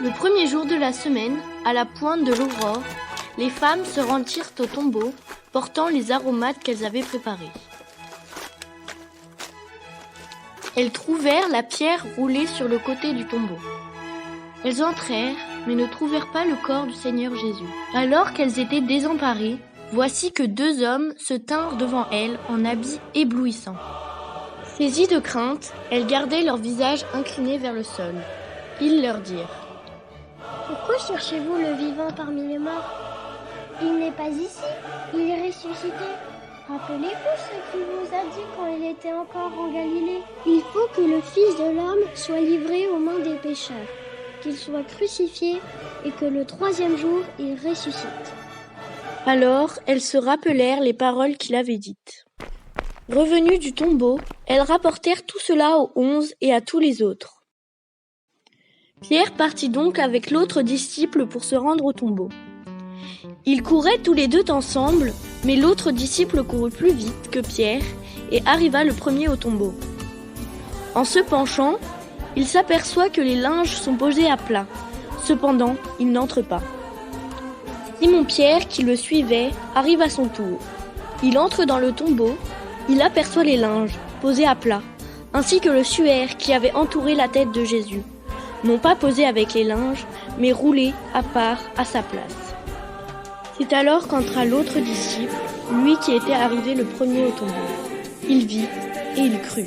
Le premier jour de la semaine, à la pointe de l'aurore, les femmes se rendirent au tombeau, portant les aromates qu'elles avaient préparés. Elles trouvèrent la pierre roulée sur le côté du tombeau. Elles entrèrent, mais ne trouvèrent pas le corps du Seigneur Jésus. Alors qu'elles étaient désemparées, voici que 2 hommes se tinrent devant elles en habits éblouissants. Saisies de crainte, elles gardaient leur visage incliné vers le sol. Ils leur dirent : « Pourquoi cherchez-vous le vivant parmi les morts ? Il n'est pas ici, il est ressuscité. Rappelez-vous ce qu'il vous a dit quand il était encore en Galilée. Il faut que le Fils de l'homme soit livré aux mains des pécheurs, qu'il soit crucifié et que le 3e jour il ressuscite. » Alors elles se rappelèrent les paroles qu'il avait dites. Revenues du tombeau, elles rapportèrent tout cela aux 11 et à tous les autres. Pierre partit donc avec l'autre disciple pour se rendre au tombeau. Ils couraient tous les 2 ensemble, mais l'autre disciple courut plus vite que Pierre et arriva le premier au tombeau. En se penchant, il s'aperçoit que les linges sont posés à plat. Cependant, il n'entre pas. Simon-Pierre, qui le suivait, arrive à son tour. Il entre dans le tombeau, il aperçoit les linges posés à plat, ainsi que le suaire qui avait entouré la tête de Jésus, non pas posé avec les linges, mais roulé à part à sa place. C'est alors qu'entra l'autre disciple, lui qui était arrivé le premier au tombeau. Il vit et il crut.